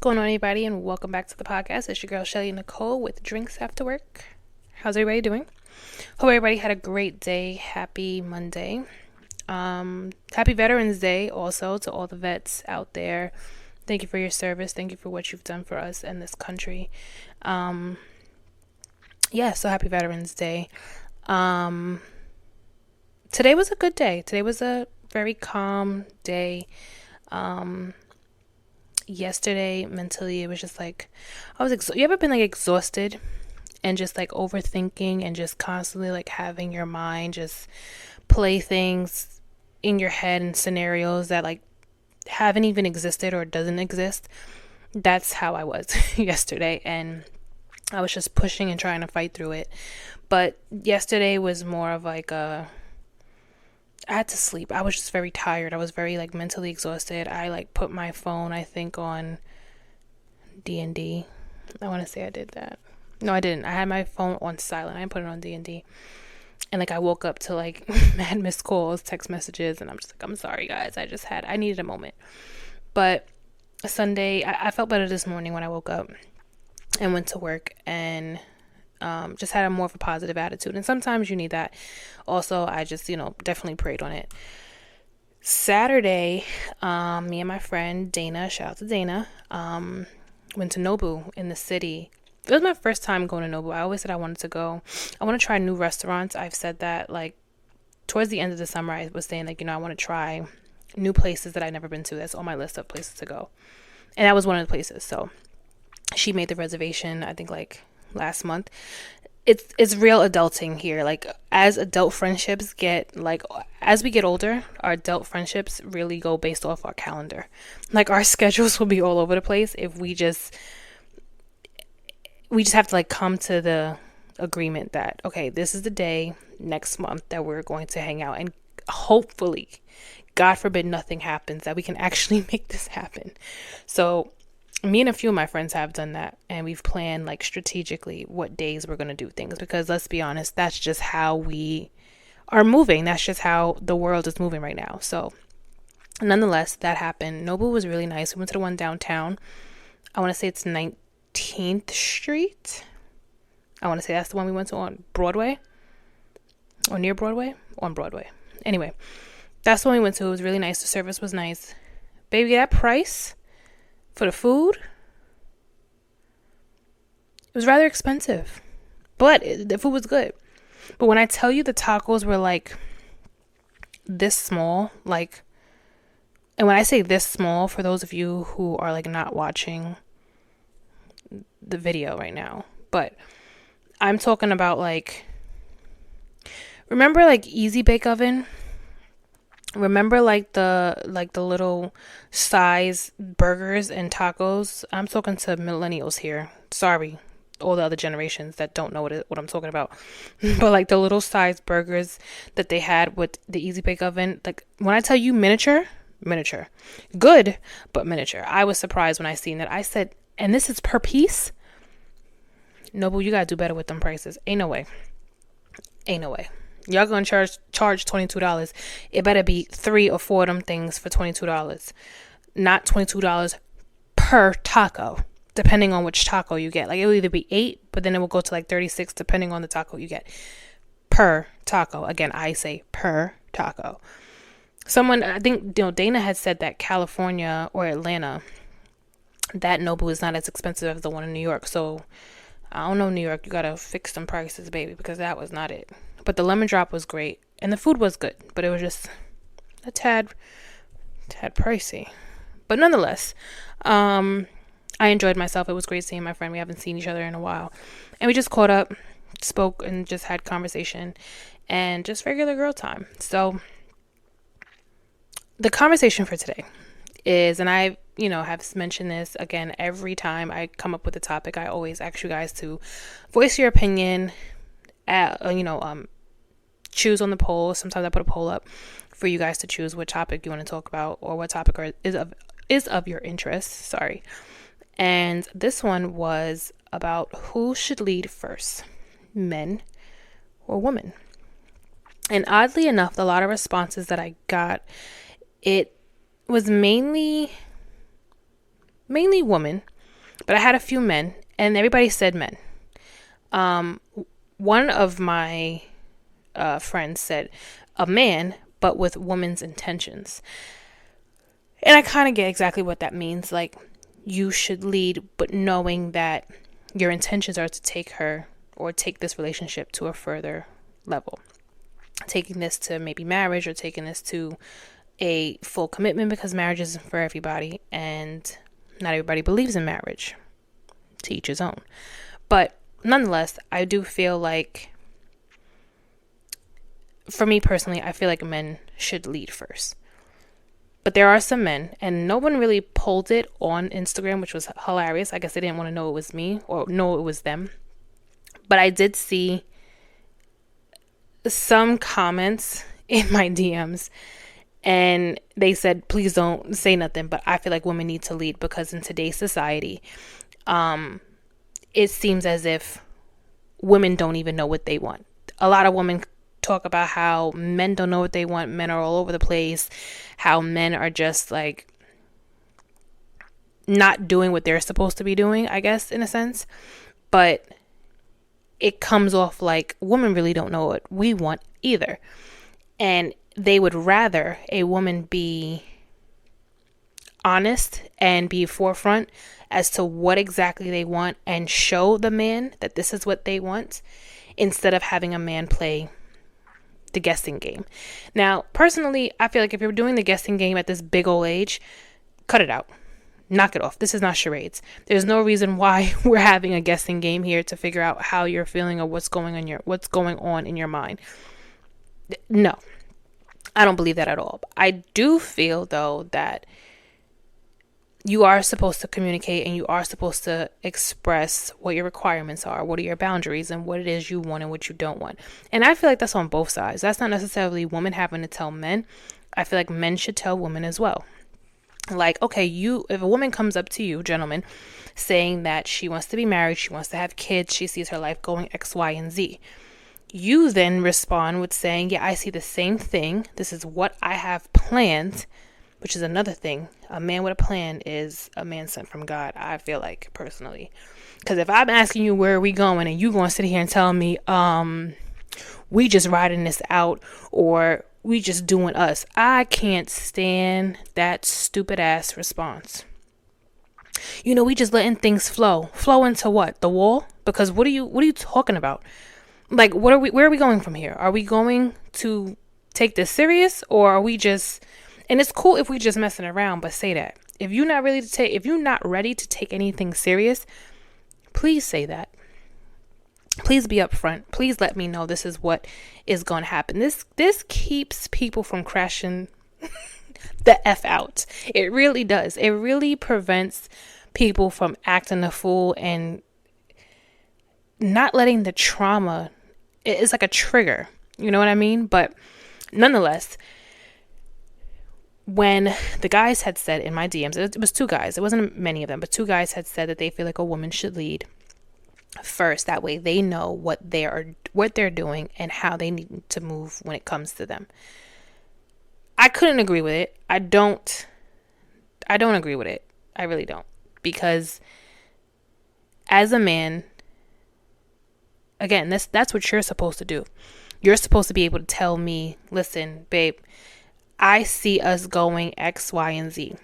going on, everybody, and welcome back to the podcast. It's your girl Shelly Nicole with Drinks After Work. How's everybody doing? Hope everybody had a great day. Happy Monday. Happy Veterans Day also to all the vets out there. Thank you for your service. Thank you for what you've done for us and this country. So happy Veterans Day. Today was a good day. Today was a very calm day. Yesterday mentally it was just like you ever been like exhausted and just like overthinking and just constantly like having your mind just play things in your head and scenarios that like haven't even existed or doesn't exist? That's how I was yesterday, and I was just pushing and trying to fight through it. But yesterday was more of like I had to sleep. I was just very tired. I was very like mentally exhausted. I like put my phone, I think, on D&D. I want to say I did that. No, I didn't. I had my phone on silent. I didn't put it on D&D. And like I woke up to like mad missed calls, text messages, and I'm just like, I'm sorry guys. I needed a moment. But Sunday, I felt better this morning when I woke up and went to work and just had a more of a positive attitude. And sometimes you need that. Also, I just, definitely prayed on it. Saturday, me and my friend Dana, shout out to Dana, went to Nobu in the city. It was my first time going to Nobu. I always said I wanted to go. I want to try new restaurants. I've said that like towards the end of the summer, I was saying like, I want to try new places that I've never been to. That's on my list of places to go. And that was one of the places. So she made the reservation, I think like last month. It's real adulting here. Like as adult friendships get like as we get older, our adult friendships really go based off our calendar. Like our schedules will be all over the place if we just have to like come to the agreement that okay, this is the day next month that we're going to hang out, and hopefully, God forbid nothing happens, that we can actually make this happen. So me and a few of my friends have done that, and we've planned like strategically what days we're going to do things, because let's be honest, that's just how we are moving. That's just how the world is moving right now. So nonetheless, that happened. Nobu was really nice. We went to the one downtown. I want to say it's 19th Street. I want to say that's the one we went to on Broadway or near Broadway, on Broadway. Anyway, that's the one we went to. It was really nice. The service was nice. Baby, that price for the food, it was rather expensive, but the food was good. But when I tell you the tacos were like this small, like, and when I say this small, for those of you who are like not watching the video right now, but I'm talking about like, remember like Easy Bake Oven? Remember like the little size burgers and tacos? I'm talking to millennials here. Sorry, all the other generations that don't know what I'm talking about. But like the little size burgers that they had with the Easy Bake Oven. Like when I tell you miniature. Good, but miniature. I was surprised when I seen that. I said, and this is per piece? Noble, you gotta do better with them prices. Ain't no way. Y'all gonna charge $22. It better be 3 or 4 of them things for $22. Not $22 per taco, depending on which taco you get. Like it will either be 8, but then it will go to like 36 depending on the taco you get. Per taco. Again, I say per taco. Someone, I think, Dana had said that California or Atlanta, that Nobu is not as expensive as the one in New York. So I don't know, New York, you gotta fix some prices, baby, because that was not it. But the lemon drop was great, and the food was good, but it was just a tad pricey. But nonetheless, I enjoyed myself. It was great seeing my friend. We haven't seen each other in a while, and we just caught up, spoke, and just had conversation, and just regular girl time. So the conversation for today is, and I have mentioned this again every time I come up with a topic, I always ask you guys to voice your opinion, choose on the poll. Sometimes I put a poll up for you guys to choose what topic you want to talk about or what topic is of your interest. Sorry. And this one was about who should lead first, men or women. And oddly enough, a lot of responses that I got, it was mainly women, But I had a few men, and everybody said men. One of my friends said a man, but with woman's intentions. And I kind of get exactly what that means. Like, you should lead, but knowing that your intentions are to take her or take this relationship to a further level. Taking this to maybe marriage, or taking this to a full commitment, because marriage isn't for everybody and not everybody believes in marriage. To each his own. But nonetheless, I do feel like, for me personally, I feel like men should lead first. But there are some men, and no one really pulled it on Instagram, which was hilarious. I guess they didn't want to know it was me or know it was them. But I did see some comments in my DMs, and they said, please don't say nothing. But I feel like women need to lead, because in today's society, it seems as if women don't even know what they want. A lot of women talk about how men don't know what they want. Men are all over the place. How men are just like not doing what they're supposed to be doing, I guess, in a sense. But it comes off like women really don't know what we want either. And they would rather a woman be honest and be forefront as to what exactly they want and show the man that this is what they want, instead of having a man play the guessing game. Now, personally, I feel like if you're doing the guessing game at this big old age, cut it out. Knock it off. This is not charades. There's no reason why we're having a guessing game here to figure out how you're feeling or what's going on in your mind. No, I don't believe that at all. I do feel, though, that you are supposed to communicate and you are supposed to express what your requirements are, what are your boundaries, and what it is you want and what you don't want. And I feel like that's on both sides. That's not necessarily women having to tell men. I feel like men should tell women as well. Like, okay, if a woman comes up to you, gentlemen, saying that she wants to be married, she wants to have kids, she sees her life going X, Y, and Z. You then respond with saying, yeah, I see the same thing. This is what I have planned, which is another thing. A man with a plan is a man sent from God, I feel like, personally. Because if I'm asking you where are we going and you going to sit here and tell me, we just riding this out, or we just doing us, I can't stand that stupid ass response. We just letting things flow. Flow into what? The wall? Because what are you talking about? Like, where are we going from here? Are we going to take this serious, or are we just, and it's cool if we just messing around, but say that. If you're not ready to take anything serious, please say that. Please be upfront. Please let me know this is what is going to happen. This keeps people from crashing the F out. It really does. It really prevents people from acting a fool and not letting the trauma, it's like a trigger. You know what I mean? But nonetheless, when the guys had said in my DMs, it was two guys. It wasn't many of them, but two guys had said that they feel like a woman should lead first. That way they know what they're doing and how they need to move when it comes to them. I couldn't agree with it. I don't agree with it. I really don't. Because as a man, again, that's what you're supposed to do. You're supposed to be able to tell me, listen, babe, I see us going X, Y, and Z.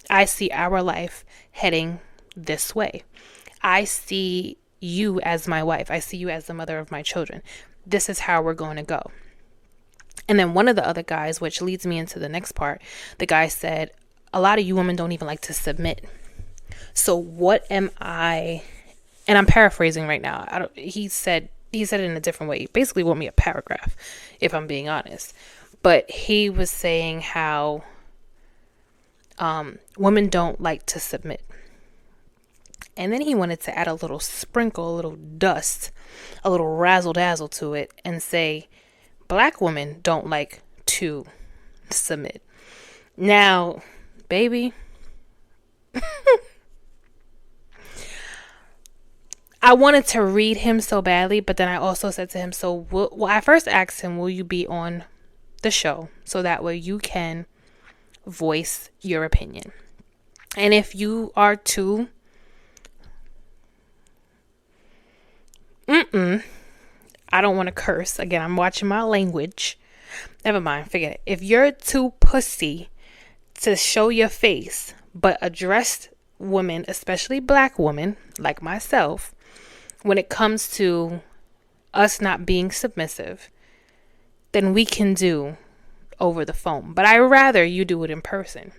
I see our life heading this way. I see you as my wife. I see you as the mother of my children. This is how we're going to go. And then one of the other guys, which leads me into the next part, the guy said, a lot of you women don't even like to submit. So what am I, and I'm paraphrasing right now. He said it in a different way. He basically wrote me a paragraph, if I'm being honest. But he was saying how women don't like to submit. And then he wanted to add a little sprinkle, a little dust, a little razzle dazzle to it and say, black women don't like to submit. Now, baby, I wanted to read him so badly, but then I also said to him, I first asked him, will you be on the show so that way you can voice your opinion? And if you are too I don't want to curse. Again, I'm watching my language. Never mind, forget it. If you're too pussy to show your face, but address women, especially black women like myself, when it comes to us not being submissive, then we can do over the phone. But I rather you do it in person.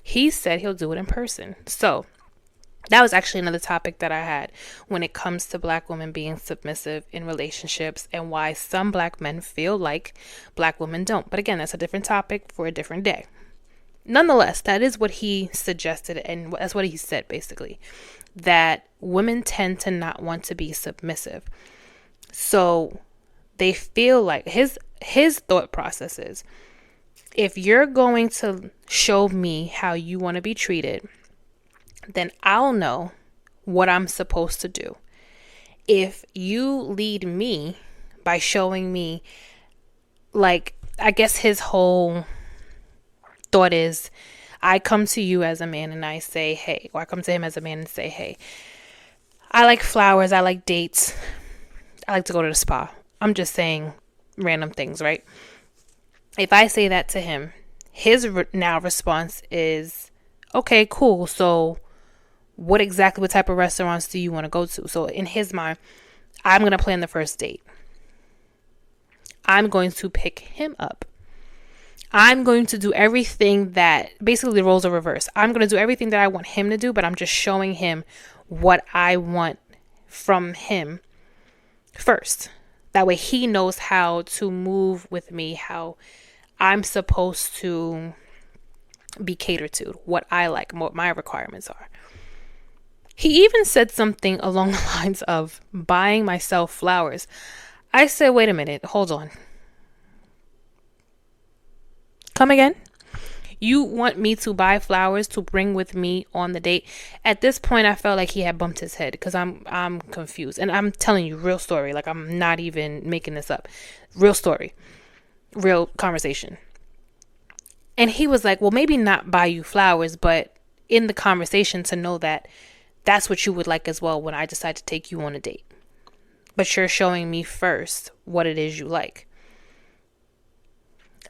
He said he'll do it in person. So that was actually another topic that I had when it comes to black women being submissive in relationships and why some black men feel like black women don't. But again, that's a different topic for a different day. Nonetheless, that is what he suggested, and that's what he said basically, that women tend to not want to be submissive. So they feel like his thought process is, if you're going to show me how you want to be treated, then I'll know what I'm supposed to do. If you lead me by showing me, like, I guess his whole thought is, I come to you as a man and I say, hey, or I come to him as a man and say, hey, I like flowers, I like dates, I like to go to the spa. I'm just saying random things, right? If I say that to him, his now response is, okay, cool. So what type of restaurants do you want to go to? So in his mind, I'm going to plan the first date. I'm going to pick him up. I'm going to do everything that, basically the roles are reversed. I'm going to do everything that I want him to do, but I'm just showing him what I want from him first. That way he knows how to move with me, how I'm supposed to be catered to, what I like, what my requirements are. He even said something along the lines of buying myself flowers. I said, wait a minute, hold on. Come again? You want me to buy flowers to bring with me on the date? At this point, I felt like he had bumped his head because I'm confused. And I'm telling you, real story. Like, I'm not even making this up. Real story. Real conversation. And he was like, well, maybe not buy you flowers, but in the conversation to know that that's what you would like as well when I decide to take you on a date. But you're showing me first what it is you like.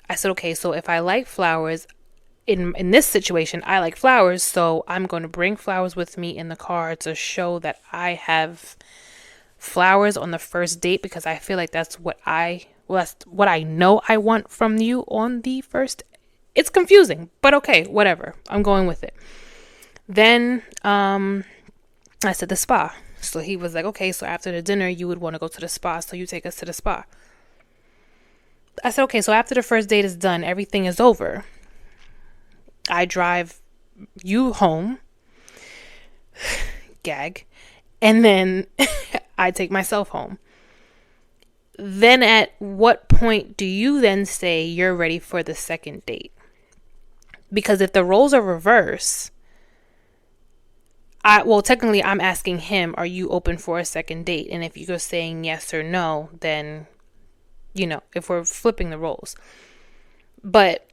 I said, okay, so if I like flowers, in this situation, I like flowers, so I'm going to bring flowers with me in the car to show that I have flowers on the first date, because I feel like that's what I know I want from you on the first. It's confusing, but okay, whatever. I'm going with it. Then I said the spa. So he was like, okay, so after the dinner, you would want to go to the spa, so you take us to the spa. I said, okay, so after the first date is done, everything is over. I drive you home, gag, and then I take myself home. Then at what point do you then say you're ready for the second date? Because if the roles are reversed, technically I'm asking him, are you open for a second date? And if you're saying yes or no, then, if we're flipping the roles. But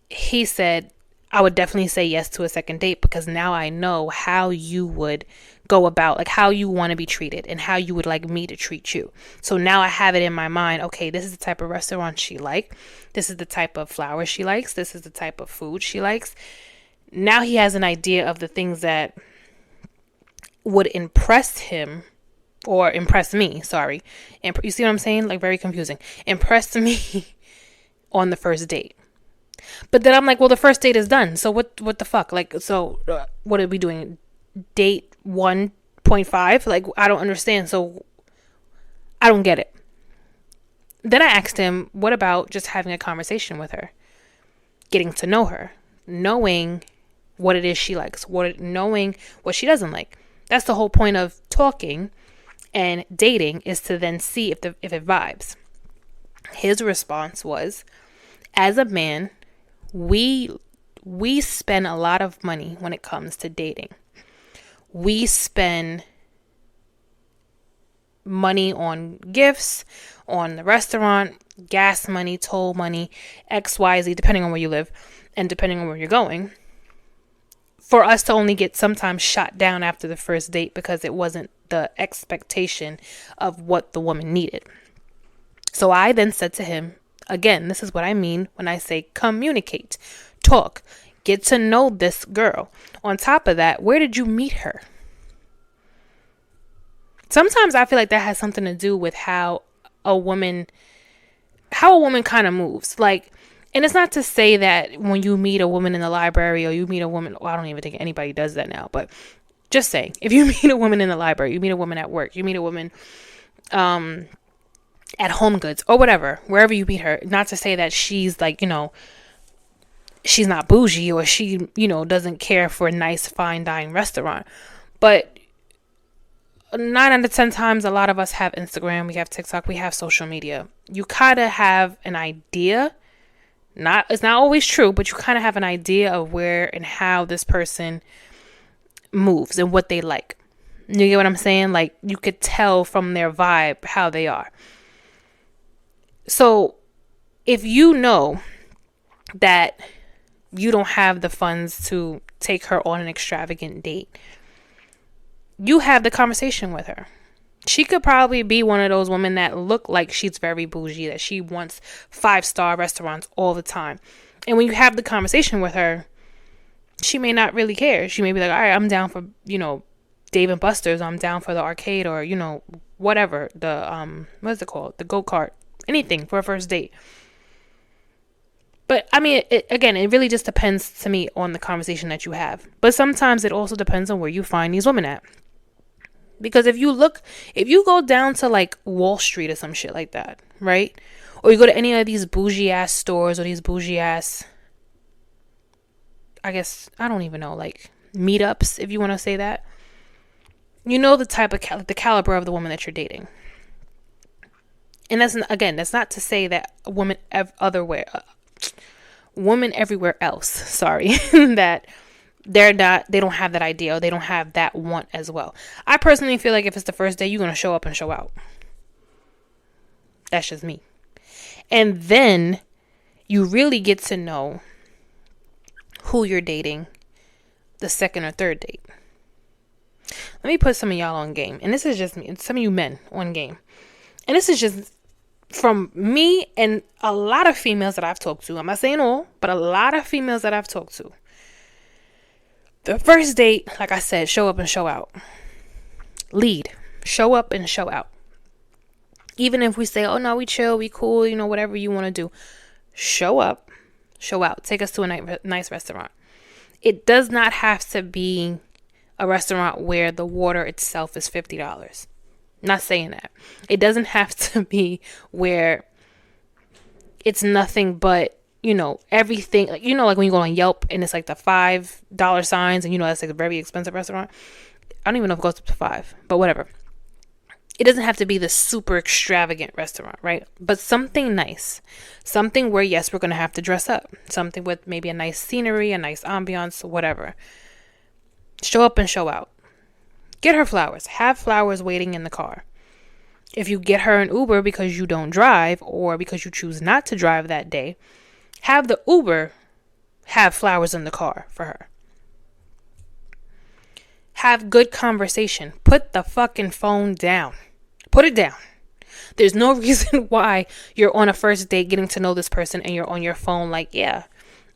he said, I would definitely say yes to a second date, because now I know how you would go about, like how you want to be treated and how you would like me to treat you. So now I have it in my mind. Okay, this is the type of restaurant she likes. This is the type of flowers she likes. This is the type of food she likes. Now he has an idea of the things that would impress him, or impress me, sorry. You see what I'm saying? Like, very confusing. Impress me on the first date. But then I'm like, well, the first date is done. So what the fuck? Like, so what are we doing? Date 1.5? Like, I don't understand. So I don't get it. Then I asked him, what about just having a conversation with her? Getting to know her. Knowing what it is she likes. Knowing what she doesn't like. That's the whole point of talking and dating, is to then see if it vibes. His response was, as a man, we spend a lot of money when it comes to dating. We spend money on gifts, on the restaurant, gas money, toll money, XYZ, depending on where you live and depending on where you're going, for us to only get sometimes shot down after the first date because it wasn't the expectation of what the woman needed. So I then said to him, again, this is what I mean when I say communicate, talk, get to know this girl. On top of that, where did you meet her? Sometimes I feel like that has something to do with how a woman kind of moves. Like, and it's not to say that when you meet a woman in the library or you meet a woman, well, I don't even think anybody does that now, but just saying, if you meet a woman in the library, you meet a woman at work, you meet a woman at Home Goods or whatever, wherever you meet her, not to say that she's like, she's not bougie or she, doesn't care for a nice fine dining restaurant. But 9 out of 10 times, a lot of us have Instagram, we have TikTok, we have social media. You kind of have an idea. It's not always true, but you kind of have an idea of where and how this person moves and what they like. You get what I'm saying? Like, you could tell from their vibe how they are. So if you know that you don't have the funds to take her on an extravagant date, you have the conversation with her. She could probably be one of those women that look like she's very bougie, that she wants 5-star restaurants all the time. And when you have the conversation with her, she may not really care. She may be like, all right, I'm down for, Dave and Buster's. I'm down for the arcade or, whatever. The, what's it called? The go-kart. Anything for a first date. But I mean, it really just depends to me on the conversation that you have. But sometimes it also depends on where you find these women at. Because if you go down to like Wall Street or some shit like that, right? Or you go to any of these bougie ass stores or these bougie ass, I guess, I don't even know, like meetups, if you want to say that. You know the type of the caliber of the woman that you're dating. And that's not to say that women everywhere else, sorry, that they don't have that idea or they don't have that want as well. I personally feel like if it's the first day, you're going to show up and show out. That's just me. And then you really get to know who you're dating the second or third date. Let me put some of y'all on game. And this is just me, some of you men on game. And this is just from me and a lot of females that I've talked to. I'm not saying all, but a lot of females that I've talked to. The first date, like I said, show up and show out. Lead. Show up and show out. Even if we say, oh no, we chill, we cool, whatever you want to do. Show up, show out. Take us to a nice restaurant. It does not have to be a restaurant where the water itself is $50. Not saying that. It doesn't have to be where it's nothing but, everything. Like, like when you go on Yelp and it's like the $5 signs and that's like a very expensive restaurant. I don't even know if it goes up to $5, but whatever. It doesn't have to be the super extravagant restaurant, right? But something nice. Something where, yes, we're going to have to dress up. Something with maybe a nice scenery, a nice ambiance, whatever. Show up and show out. Get her flowers. Have flowers waiting in the car. If you get her an Uber because you don't drive or because you choose not to drive that day, have the Uber have flowers in the car for her. Have good conversation. Put the fucking phone down. Put it down. There's no reason why you're on a first date getting to know this person and you're on your phone like, yeah.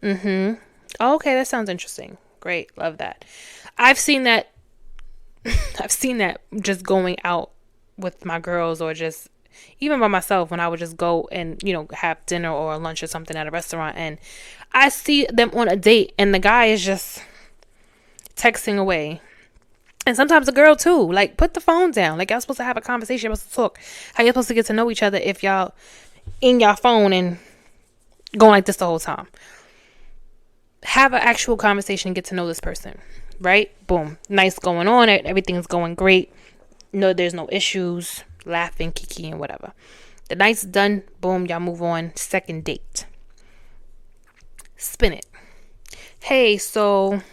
Oh, okay, that sounds interesting. Great. Love that. I've seen that just going out with my girls or just even by myself when I would just go and, have dinner or lunch or something at a restaurant and I see them on a date and the guy is just texting away. And sometimes a girl too, like put the phone down. Like y'all supposed to have a conversation, you're supposed to talk. How you supposed to get to know each other if y'all in your phone and going like this the whole time? Have an actual conversation, get to know this person, right? Boom. Nice going on. Everything's going great. No, there's no issues. Laughing, kiki, and whatever. The night's done. Boom. Y'all move on. Second date. Spin it. Hey, so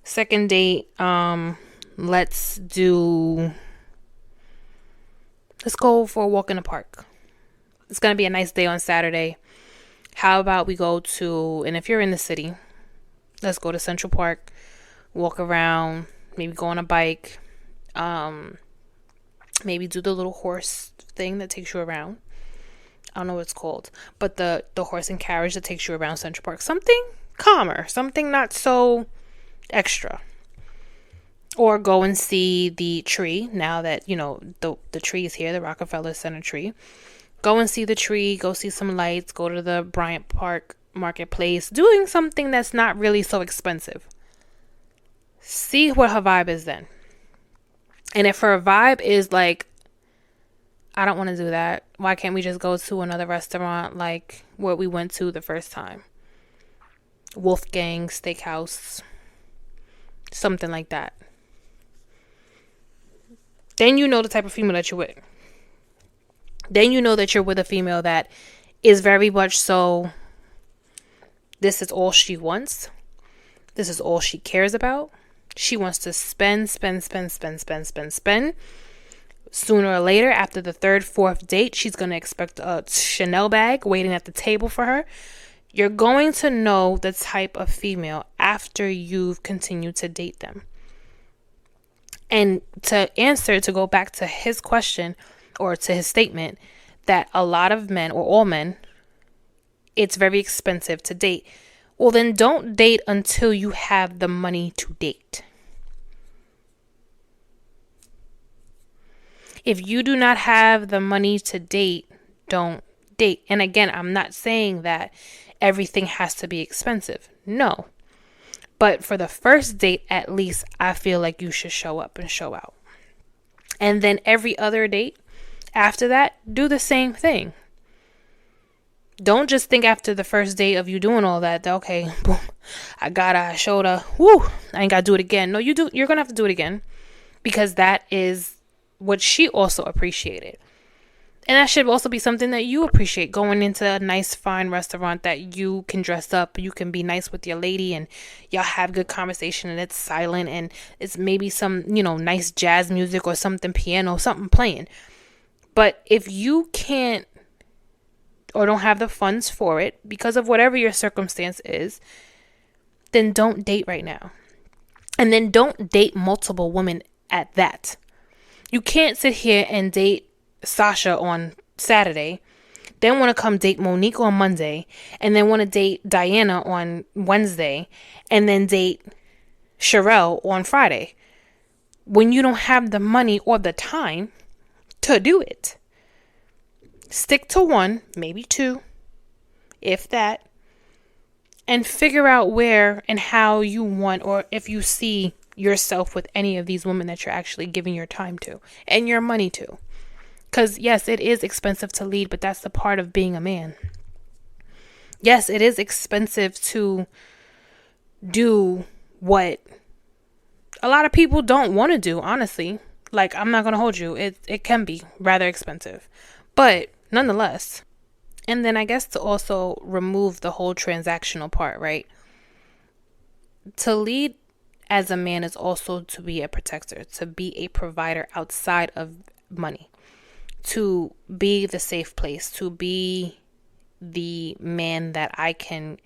second date, let's go for a walk in the park. It's going to be a nice day on Saturday. How about we go to, and if you're in the city, let's go to Central Park. walk around, maybe go on a bike, maybe do the little horse thing that takes you around. I don't know what it's called, but the horse and carriage that takes you around Central Park. Something calmer, something not so extra. Or go and see the tree now that, the tree is here, the Rockefeller Center tree. Go and see the tree, go see some lights, go to the Bryant Park Marketplace, doing something that's not really so expensive. See what her vibe is then. And if her vibe is like, I don't want to do that, why can't we just go to another restaurant like what we went to the first time? Wolfgang Steakhouse, something like that. Then you know the type of female that you're with. Then you know that you're with a female that is very much so, this is all she wants. This is all she cares about. She wants to spend. Sooner or later, after the third, fourth date, she's going to expect a Chanel bag waiting at the table for her. You're going to know the type of female after you've continued to date them. And to go back to his question or to his statement that a lot of men or all men, it's very expensive to date. Well, then don't date until you have the money to date. If you do not have the money to date, don't date. And again, I'm not saying that everything has to be expensive. No. But for the first date, at least, I feel like you should show up and show out. And then every other date after that, do the same thing. Don't just think after the first date of you doing all that, okay, boom, I showed her, woo, I ain't got to do it again. No, you're going to have to do it again because that is what she also appreciated. And that should also be something that you appreciate, going into a nice, fine restaurant that you can dress up, you can be nice with your lady and y'all have good conversation and it's silent and it's maybe some, nice jazz music or something, piano, something playing. But if you can't or don't have the funds for it because of whatever your circumstance is, then don't date right now. And then don't date multiple women at that. You can't sit here and date Sasha on Saturday, then want to come date Monique on Monday, and then want to date Diana on Wednesday, and then date Sherelle on Friday, when you don't have the money or the time to do it. Stick to one, maybe two, if that, and figure out where and how you want, or if you see yourself with any of these women that you're actually giving your time to and your money to. Because yes, it is expensive to lead, but that's the part of being a man. Yes, it is expensive to do what a lot of people don't want to do, honestly. Like, I'm not going to hold you. It can be rather expensive, but nonetheless. And then I guess to also remove the whole transactional part, right? To lead as a man is also to be a protector, to be a provider outside of money, to be the safe place, to be the man that I can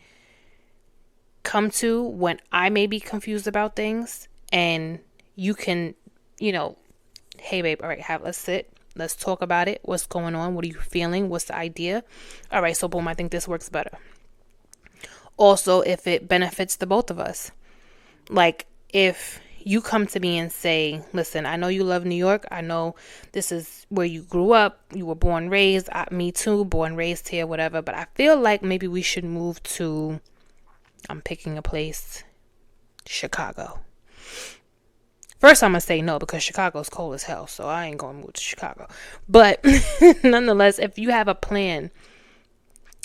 come to when I may be confused about things, and you can, hey babe, all right, let's sit. Let's talk about it. What's going on? What are you feeling? What's the idea? All right, so boom, I think this works better. Also, if it benefits the both of us. Like, if you come to me and say, listen, I know you love New York. I know this is where you grew up. You were born, raised. Me too, born, raised here, whatever. But I feel like maybe we should move to, I'm picking a place, Chicago. First, I'm going to say no because Chicago's cold as hell. So I ain't going to move to Chicago. But nonetheless, if you have a plan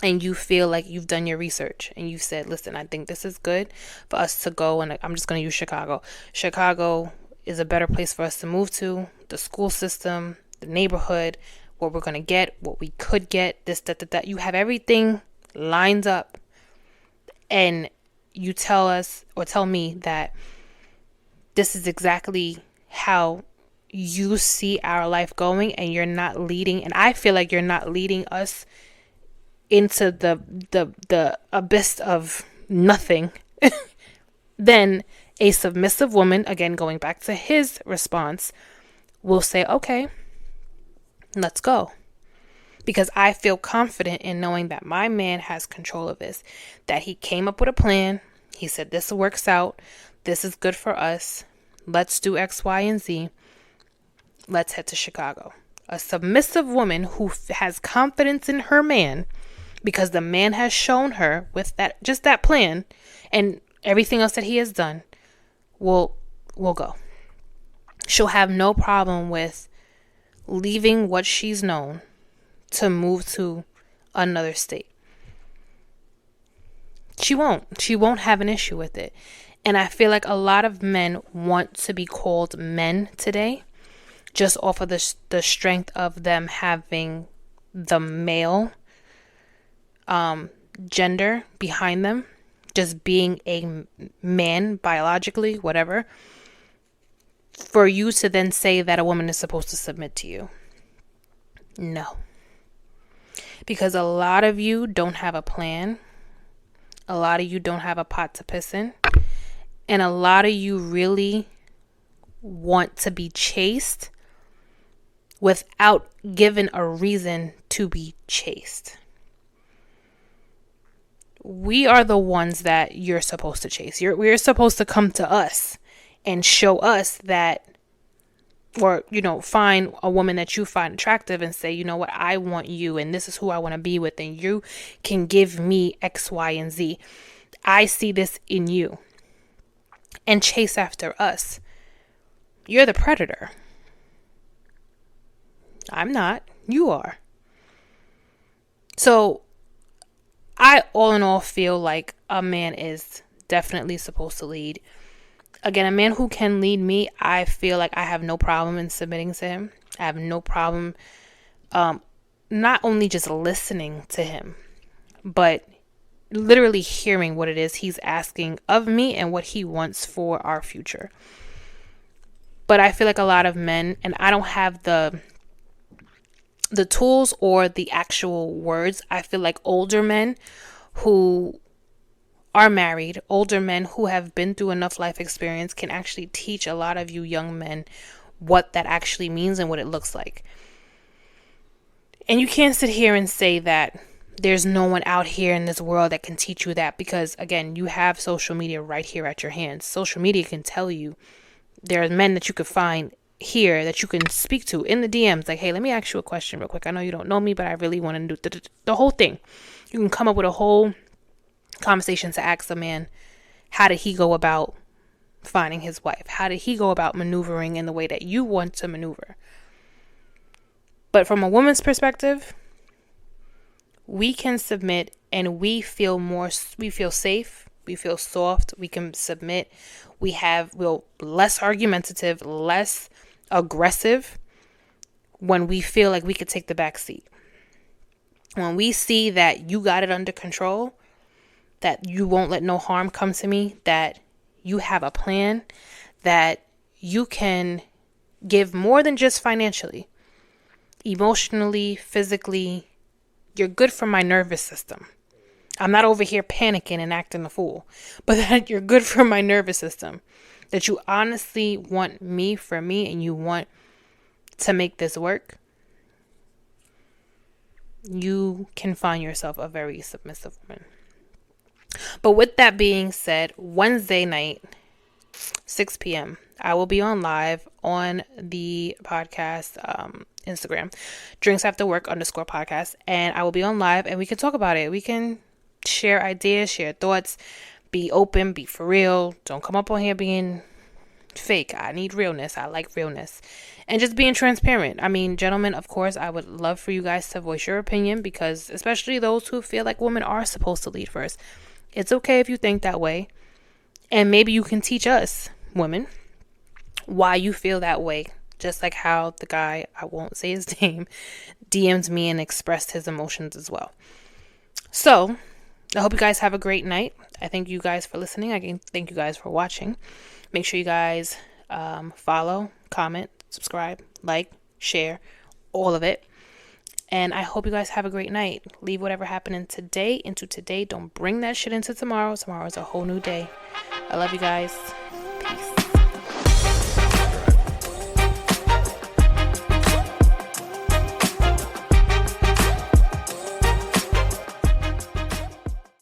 and you feel like you've done your research and you've said, listen, I think this is good for us to go, and I'm just going to use Chicago. Chicago is a better place for us to move to. The school system, the neighborhood, what we're going to get, what we could get, this, that. You have everything lined up, and you tell us or tell me that this is exactly how you see our life going, and you're not leading, and I feel like you're not leading us into the abyss of nothing, then A submissive woman, again, going back to his response, will say, okay, let's go. Because I feel confident in knowing that my man has control of this, that he came up with a plan. He said, this works out. This is good for us. Let's do X, Y, and Z. Let's head to Chicago. A submissive woman who has confidence in her man because the man has shown her with that, just that plan and everything else that he has done, will go. She'll have no problem with leaving what she's known to move to another state. She won't have an issue with it. And I feel like a lot of men want to be called men today, just off of the strength of them having the male gender behind them, just being a man biologically, whatever, for you to then say that a woman is supposed to submit to you. No. Because a lot of you don't have a plan. A lot of you don't have a pot to piss in. And a lot of you really want to be chased without given a reason to be chased. We are the ones that you're supposed to chase. We're supposed to come to us and show us that, or, find a woman that you find attractive and say, you know what, I want you and this is who I want to be with, and you can give me X, Y, and Z. I see this in you. And chase after us. You're the predator. I'm not. You are. So I all in all feel like a man is definitely supposed to lead. Again, a man who can lead me, I feel like I have no problem in submitting to him. I have no problem not only just listening to him, but literally hearing what it is he's asking of me and what he wants for our future. But I feel like a lot of men, and I don't have the tools or the actual words. I feel like older men who are married, older men who have been through enough life experience can actually teach a lot of you young men what that actually means and what it looks like. And you can't sit here and say that there's no one out here in this world that can teach you that, because again, you have social media right here at your hands. Social media can tell you. There are men that you could find here that you can speak to in the DMs, like, hey, let me ask you a question real quick. I know you don't know me, but I really want to do the whole thing. You can come up with a whole conversation to ask a man, how did he go about finding his wife? How did he go about maneuvering in the way that you want to maneuver? But from a woman's perspective, we can submit and we feel safe. We feel soft. We can submit. We're less argumentative, less aggressive when we feel like we could take the back seat. When we see that you got it under control, that you won't let no harm come to me, that you have a plan, that you can give more than just financially, emotionally, physically. You're good for my nervous system. I'm not over here panicking and acting a fool, but that you're good for my nervous system. That you honestly want me for me and you want to make this work. You can find yourself a very submissive woman. But with that being said, Wednesday night, 6 p.m., I will be on live on the podcast Instagram, Drinks After Work _podcast. And I will be on live and we can talk about it. We can share ideas, share thoughts, be open, be for real. Don't come up on here being fake. I need realness. I like realness. And just being transparent. I mean, gentlemen, of course, I would love for you guys to voice your opinion, because especially those who feel like women are supposed to lead first. It's okay if you think that way. And maybe you can teach us, women, why you feel that way. Just like how the guy, I won't say his name, DM'd me and expressed his emotions as well. So, I hope you guys have a great night. I thank you guys for listening. I thank you guys for watching. Make sure you guys follow, comment, subscribe, like, share, all of it. And I hope you guys have a great night. Leave whatever happened today into today. Don't bring that shit into tomorrow. Tomorrow is a whole new day. I love you guys.